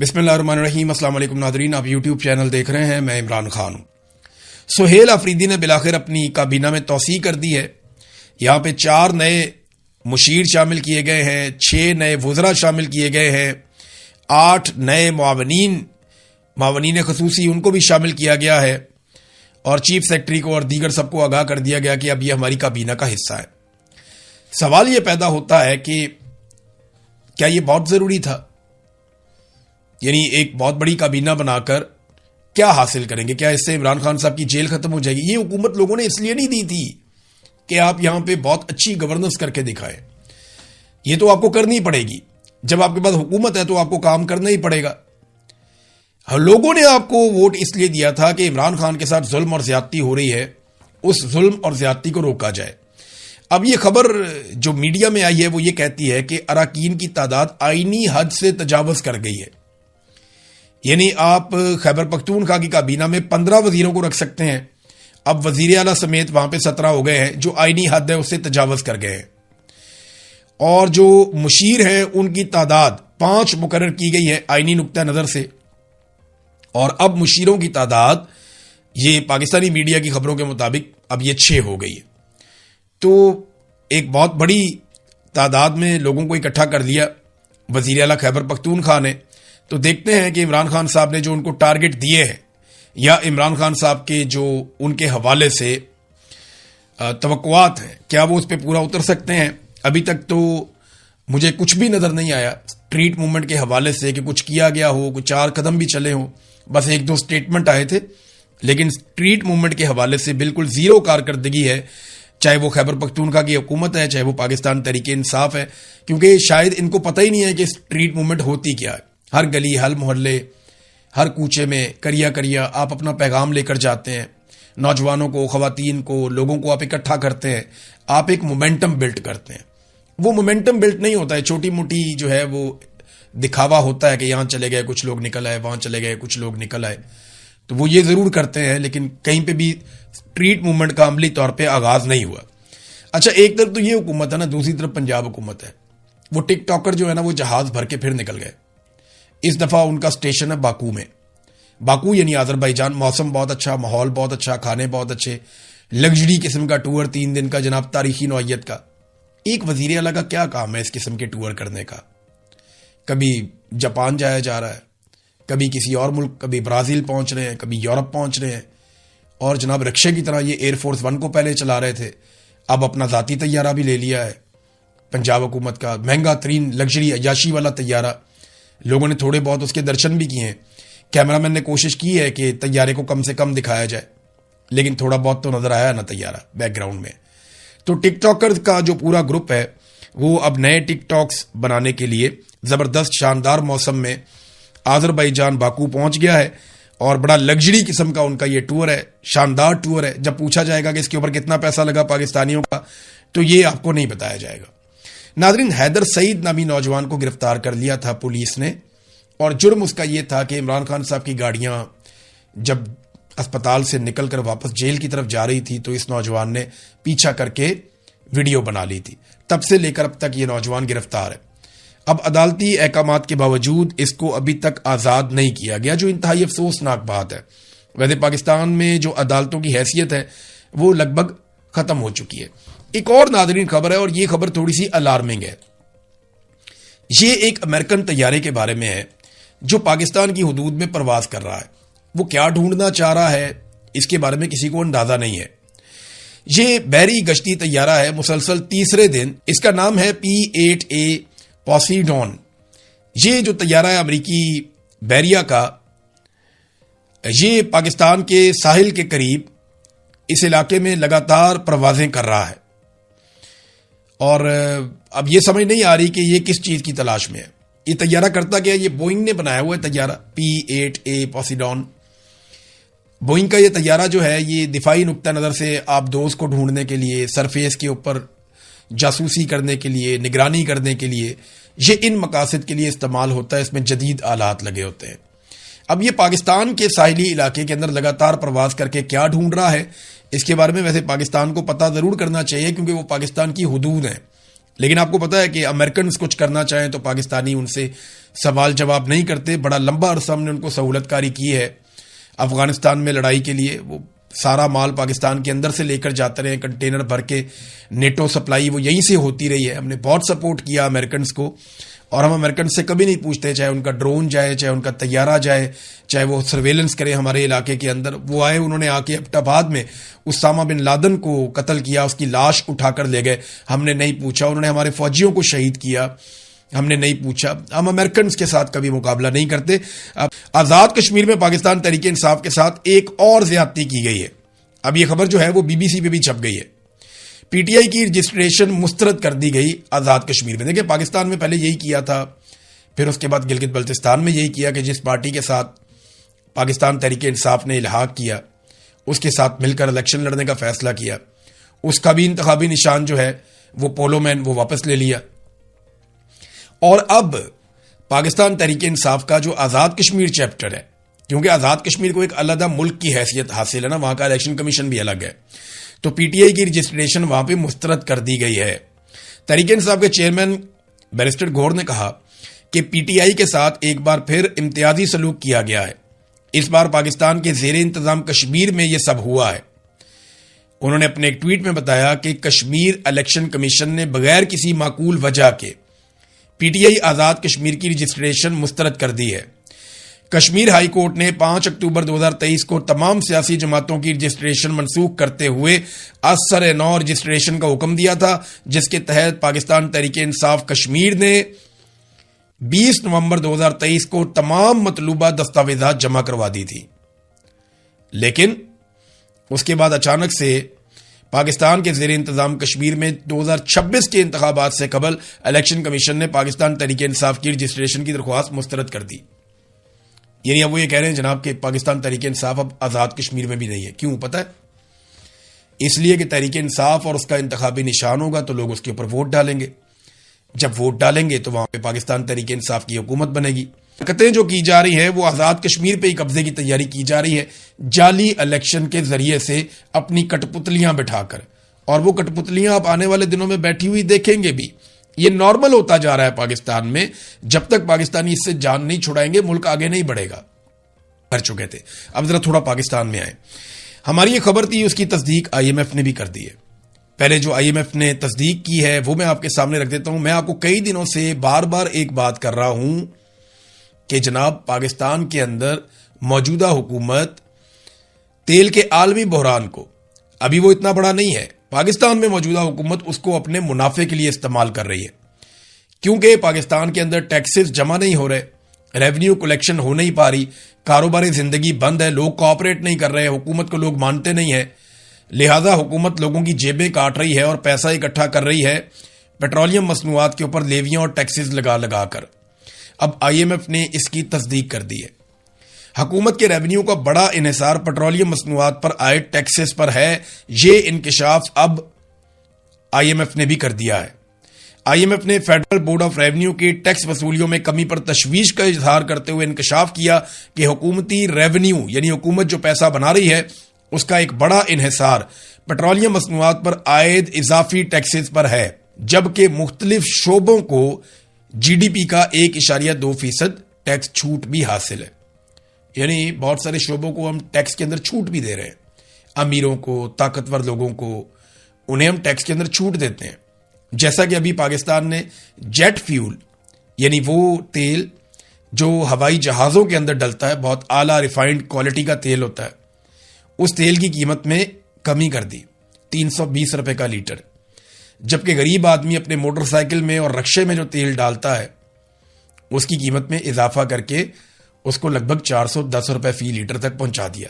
بسم اللہ الرحمن الرحیم۔ السلام علیکم ناظرین، آپ یوٹیوب چینل دیکھ رہے ہیں، میں عمران خان ہوں۔ سہیل آفریدی نے بالآخر اپنی کابینہ میں توسیع کر دی ہے۔ یہاں پہ 4 نئے مشیر شامل کیے گئے ہیں، 6 نئے وزراء شامل کیے گئے ہیں، 8 نئے معاونین خصوصی ان کو بھی شامل کیا گیا ہے، اور چیف سیکرٹری کو اور دیگر سب کو آگاہ کر دیا گیا کہ اب یہ ہماری کابینہ کا حصہ ہے۔ سوال یہ پیدا ہوتا ہے کہ کیا یہ بہت ضروری تھا؟ یعنی ایک بہت بڑی کابینہ بنا کر کیا حاصل کریں گے؟ کیا اس سے عمران خان صاحب کی جیل ختم ہو جائے گی؟ یہ حکومت لوگوں نے اس لیے نہیں دی تھی کہ آپ یہاں پہ بہت اچھی گورننس کر کے دکھائیں، یہ تو آپ کو کرنی پڑے گی۔ جب آپ کے پاس حکومت ہے تو آپ کو کام کرنا ہی پڑے گا۔ لوگوں نے آپ کو ووٹ اس لیے دیا تھا کہ عمران خان کے ساتھ ظلم اور زیادتی ہو رہی ہے، اس ظلم اور زیادتی کو روکا جائے۔ اب یہ خبر جو میڈیا میں آئی ہے وہ یہ کہتی ہے کہ اراکین کی تعداد آئینی حد سے تجاوز کر گئی ہے۔ یعنی آپ خیبر پختونخوا کی کابینہ میں 15 وزیروں کو رکھ سکتے ہیں، اب وزیر اعلیٰ سمیت وہاں پہ 17 ہو گئے ہیں جو آئینی حد ہے اس سے تجاوز کر گئے ہیں، اور جو مشیر ہیں ان کی تعداد 5 مقرر کی گئی ہے آئینی نقطہ نظر سے، اور اب مشیروں کی تعداد یہ پاکستانی میڈیا کی خبروں کے مطابق اب یہ 6 ہو گئی ہے۔ تو ایک بہت بڑی تعداد میں لوگوں کو اکٹھا کر دیا وزیر اعلیٰ خیبر پختونخوا نے۔ تو دیکھتے ہیں کہ عمران خان صاحب نے جو ان کو ٹارگٹ دیے ہیں، یا عمران خان صاحب کے جو ان کے حوالے سے توقعات ہیں، کیا وہ اس پہ پورا اتر سکتے ہیں؟ ابھی تک تو مجھے کچھ بھی نظر نہیں آیا اسٹریٹ موومنٹ کے حوالے سے کہ کچھ کیا گیا ہو، کچھ 4 قدم بھی چلے ہوں، بس 1-2 سٹیٹمنٹ آئے تھے، لیکن اسٹریٹ موومنٹ کے حوالے سے بالکل زیرو کارکردگی ہے، چاہے وہ خیبر پختونخوا کی حکومت ہے، چاہے وہ پاکستان تحریک انصاف ہے، کیونکہ شاید ان کو پتہ ہی نہیں ہے کہ اسٹریٹ موومنٹ ہوتی کیا ہے۔ ہر گلی، ہر محلے، ہر کوچے میں کریا آپ اپنا پیغام لے کر جاتے ہیں، نوجوانوں کو، خواتین کو، لوگوں کو آپ اکٹھا کرتے ہیں، آپ ایک مومنٹم بلڈ کرتے ہیں۔ وہ مومنٹم بلڈ نہیں ہوتا ہے چھوٹی موٹی جو ہے وہ دکھاوا ہوتا ہے کہ یہاں چلے گئے کچھ لوگ نکل آئے، وہاں چلے گئے کچھ لوگ نکل آئے، تو وہ یہ ضرور کرتے ہیں، لیکن کہیں پہ بھی اسٹریٹ موومنٹ کا عملی طور پہ آغاز نہیں ہوا۔ اچھا، ایک طرف تو یہ حکومت ہے نا، دوسری طرف پنجاب حکومت ہے۔ وہ ٹک ٹاکر جو ہے نا وہ جہاز بھر کے پھر نکل گئے۔ اس دفعہ ان کا اسٹیشن ہے باکو میں، باکو یعنی آذربائیجان۔ موسم بہت اچھا، ماحول بہت اچھا، کھانے بہت اچھے، لگژری قسم کا ٹور 3 دن کا جناب، تاریخی نوعیت کا۔ ایک وزیر اعلیٰ کا کیا کام ہے اس قسم کے ٹور کرنے کا؟ کبھی جاپان جایا جا رہا ہے، کبھی کسی اور ملک، کبھی برازیل پہنچ رہے ہیں، کبھی یورپ پہنچ رہے ہیں، اور جناب رکشے کی طرح یہ ایئر فورس 1 کو پہلے چلا رہے تھے، اب اپنا ذاتی طیارہ بھی لے لیا ہے پنجاب حکومت کا، مہنگا ترین لگژری عیاشی والا طیارہ۔ لوگوں نے تھوڑے بہت اس کے درشن بھی کیے ہیں، کیمرہ مین نے کوشش کی ہے کہ طیارے کو کم سے کم دکھایا جائے، لیکن تھوڑا بہت تو نظر آیا نا طیارہ بیک گراؤنڈ میں۔ تو ٹک ٹاکر کا جو پورا گروپ ہے وہ اب نئے ٹک ٹاکس بنانے کے لیے زبردست شاندار موسم میں آذربائیجان باکو پہنچ گیا ہے، اور بڑا لگژری قسم کا ان کا یہ ٹور ہے، شاندار ٹور ہے۔ جب پوچھا جائے گا کہ اس کے اوپر کتنا پیسہ لگا پاکستانیوں کا، تو یہ آپ کو نہیں بتایا جائے گا۔ ناظرین، حیدر سعید نامی نوجوان کو گرفتار کر لیا تھا پولیس نے، اور جرم اس کا یہ تھا کہ عمران خان صاحب کی گاڑیاں جب اسپتال سے نکل کر واپس جیل کی طرف جا رہی تھی تو اس نوجوان نے پیچھا کر کے ویڈیو بنا لی تھی۔ تب سے لے کر اب تک یہ نوجوان گرفتار ہے۔ اب عدالتی احکامات کے باوجود اس کو ابھی تک آزاد نہیں کیا گیا، جو انتہائی افسوسناک بات ہے۔ ویسے پاکستان میں جو عدالتوں کی حیثیت ہے وہ لگ بھگ ختم ہو چکی ہے۔ ایک اور ناظرین خبر ہے، اور یہ خبر تھوڑی سی الارمنگ ہے۔ یہ ایک امریکن طیارے کے بارے میں ہے جو پاکستان کی حدود میں پرواز کر رہا ہے۔ وہ کیا ڈھونڈنا چاہ رہا ہے اس کے بارے میں کسی کو اندازہ نہیں ہے۔ یہ بحری گشتی طیارہ ہے، مسلسل تیسرے دن۔ اس کا نام ہے P-8A پوسیڈون۔ یہ جو طیارہ ہے امریکی بحریہ کا، یہ پاکستان کے ساحل کے قریب اس علاقے میں لگاتار پروازیں کر رہا ہے، اور اب یہ سمجھ نہیں آ رہی کہ یہ کس چیز کی تلاش میں ہے۔ یہ طیارہ کرتا کیا ہے؟ یہ بوئنگ نے بنایا ہوا ہے طیارہ P-8A پوسیڈون۔ بوئنگ کا یہ طیارہ جو ہے یہ دفاعی نقطہ نظر سے آپ دوست کو ڈھونڈنے کے لیے، سرفیس کے اوپر جاسوسی کرنے کے لیے، نگرانی کرنے کے لیے، یہ ان مقاصد کے لیے استعمال ہوتا ہے۔ اس میں جدید آلات لگے ہوتے ہیں۔ اب یہ پاکستان کے ساحلی علاقے کے اندر لگاتار پرواز کر کے کیا ڈھونڈ رہا ہے اس کے بارے میں ویسے پاکستان کو پتہ ضرور کرنا چاہیے، کیونکہ وہ پاکستان کی حدود ہیں، لیکن آپ کو پتا ہے کہ امریکنز کچھ کرنا چاہیں تو پاکستانی ان سے سوال جواب نہیں کرتے. بڑا لمبا عرصہ ہم نے ان کو سہولت کاری کی ہے افغانستان میں لڑائی کے لیے. وہ سارا مال پاکستان کے اندر سے لے کر جاتے رہے, کنٹینر بھر کے. نیٹو سپلائی وہ یہیں سے ہوتی رہی ہے. ہم نے بہت سپورٹ کیا امریکنز کو, اور ہم امریکن سے کبھی نہیں پوچھتے, چاہے ان کا ڈرون جائے, چاہے ان کا طیارہ جائے, چاہے وہ سرویلنس کرے ہمارے علاقے کے اندر. وہ آئے, انہوں نے آ کے ایبٹ آباد میں اسامہ بن لادن کو قتل کیا, اس کی لاش اٹھا کر لے گئے. ہم نے نہیں پوچھا. انہوں نے ہمارے فوجیوں کو شہید کیا, ہم نے نہیں پوچھا. ہم امریکنز کے ساتھ کبھی مقابلہ نہیں کرتے. آزاد کشمیر میں پاکستان تحریک انصاف کے ساتھ ایک اور زیادتی کی گئی ہے. اب یہ خبر جو ہے وہ BBC پہ بھی چھپ گئی ہے. پی ٹی آئی کی رجسٹریشن مسترد کر دی گئی آزاد کشمیر میں. دیکھیں, پاکستان میں پہلے یہی کیا تھا, پھر اس کے بعد گلگت بلتستان میں یہی کیا کہ جس پارٹی کے ساتھ پاکستان تحریک انصاف نے الحاق کیا اس کے ساتھ مل کر الیکشن لڑنے کا فیصلہ کیا, اس کا بھی انتخابی نشان جو ہے وہ پولو مین وہ واپس لے لیا. اور اب پاکستان تحریک انصاف کا جو آزاد کشمیر چیپٹر ہے, کیونکہ آزاد کشمیر کو ایک علیحدہ ملک کی حیثیت حاصل ہے نا, وہاں کا الیکشن کمیشن بھی الگ ہے, تو پی ٹی آئی کی رجسٹریشن وہاں پہ مسترد کر دی گئی ہے. تحریک انصاف کے چیئرمین بیرسٹر گور نے کہا کہ پی ٹی آئی کے ساتھ ایک بار پھر امتیازی سلوک کیا گیا ہے. اس بار پاکستان کے زیر انتظام کشمیر میں یہ سب ہوا ہے. انہوں نے اپنے ایک ٹویٹ میں بتایا کہ کشمیر الیکشن کمیشن نے بغیر کسی معقول وجہ کے P T I Azad Kashmir کی رجسٹریشن مسترد کر دی ہے. کشمیر ہائی کورٹ نے 5 اکتوبر 2023 کو تمام سیاسی جماعتوں کی رجسٹریشن منسوخ کرتے ہوئے اثر نو رجسٹریشن کا حکم دیا تھا, جس کے تحت پاکستان تحریک انصاف کشمیر نے 20 نومبر 2023 کو تمام مطلوبہ دستاویزات جمع کروا دی تھی. لیکن اس کے بعد اچانک سے پاکستان کے زیر انتظام کشمیر میں 2026 کے انتخابات سے قبل الیکشن کمیشن نے پاکستان تحریک انصاف کی رجسٹریشن کی درخواست مسترد کر دی. یعنی اب وہ یہ کہہ رہے ہیں جناب کہ پاکستان تحریک انصاف اب آزاد کشمیر میں بھی نہیں ہے. کیوں پتہ ہے؟ اس لیے کہ تحریک انصاف اور اس کا انتخابی نشان ہوگا تو لوگ اس کے اوپر ووٹ ڈالیں گے. جب ووٹ ڈالیں گے تو وہاں پہ پاکستان تحریک انصاف کی حکومت بنے گی. حرکتیں جو کی جا رہی ہیں وہ آزاد کشمیر پہ ہی قبضے کی تیاری کی جا رہی ہے, جعلی الیکشن کے ذریعے سے اپنی کٹ پتلیاں بٹھا کر. اور وہ کٹ پتلیاں آپ آنے والے دنوں میں بیٹھی ہوئی دیکھیں گے بھی. یہ نارمل ہوتا جا رہا ہے پاکستان میں. جب تک پاکستانی اس سے جان نہیں چھڑائیں گے ملک آگے نہیں بڑھے گا. کر چکے تھے. اب ذرا تھوڑا پاکستان میں آئے. ہماری یہ خبر تھی, اس کی تصدیق آئی ایم ایف نے بھی کر دی ہے. پہلے جو آئی ایم ایف نے تصدیق کی ہے وہ میں آپ کے سامنے رکھ دیتا ہوں. میں آپ کو کئی دنوں سے بار بار ایک بات کر رہا ہوں کہ جناب پاکستان کے اندر موجودہ حکومت تیل کے عالمی بحران کو, ابھی وہ اتنا بڑا نہیں ہے, پاکستان میں موجودہ حکومت اس کو اپنے منافع کے لیے استعمال کر رہی ہے. کیونکہ پاکستان کے اندر ٹیکسز جمع نہیں ہو رہے, ریونیو کلیکشن ہو نہیں پا رہی, کاروباری زندگی بند ہے, لوگ کوآپریٹ نہیں کر رہے, حکومت کو لوگ مانتے نہیں ہیں, لہذا حکومت لوگوں کی جیبیں کاٹ رہی ہے اور پیسہ اکٹھا کر رہی ہے پیٹرولیم مصنوعات کے اوپر لیویاں اور ٹیکسز لگا لگا کر. اب آئی ایم ایف نے اس کی تصدیق کر دی ہے. حکومت کے ریونیو کا بڑا انحصار پیٹرولیم مصنوعات پر عائد ٹیکسز پر ہے. یہ انکشاف اب آئی ایم ایف نے بھی کر دیا ہے. آئی ایم ایف نے فیڈرل بورڈ آف ریونیو کی ٹیکس وصولیوں میں کمی پر تشویش کا اظہار کرتے ہوئے انکشاف کیا کہ حکومتی ریونیو یعنی حکومت جو پیسہ بنا رہی ہے اس کا ایک بڑا انحصار پیٹرولیم مصنوعات پر عائد اضافی ٹیکسز پر ہے, جبکہ مختلف شعبوں کو جی ڈی پی کا 1.2% ٹیکس چھوٹ بھی حاصل ہے. یعنی بہت سارے شعبوں کو ہم ٹیکس کے اندر چھوٹ بھی دے رہے ہیں. امیروں کو, طاقتور لوگوں کو, انہیں ہم ٹیکس کے اندر چھوٹ دیتے ہیں. جیسا کہ ابھی پاکستان نے جیٹ فیول یعنی وہ تیل جو ہوائی جہازوں کے اندر ڈلتا ہے, بہت اعلیٰ ریفائنڈ کوالٹی کا تیل ہوتا ہے, اس تیل کی قیمت میں کمی کر دی 320 روپے کا لیٹر. جبکہ غریب آدمی اپنے موٹر سائیکل میں اور رکشے میں جو تیل ڈالتا ہے اس کی قیمت میں اضافہ کر کے اس کو لگ بھگ 410 روپے فی لیٹر تک پہنچا دیا.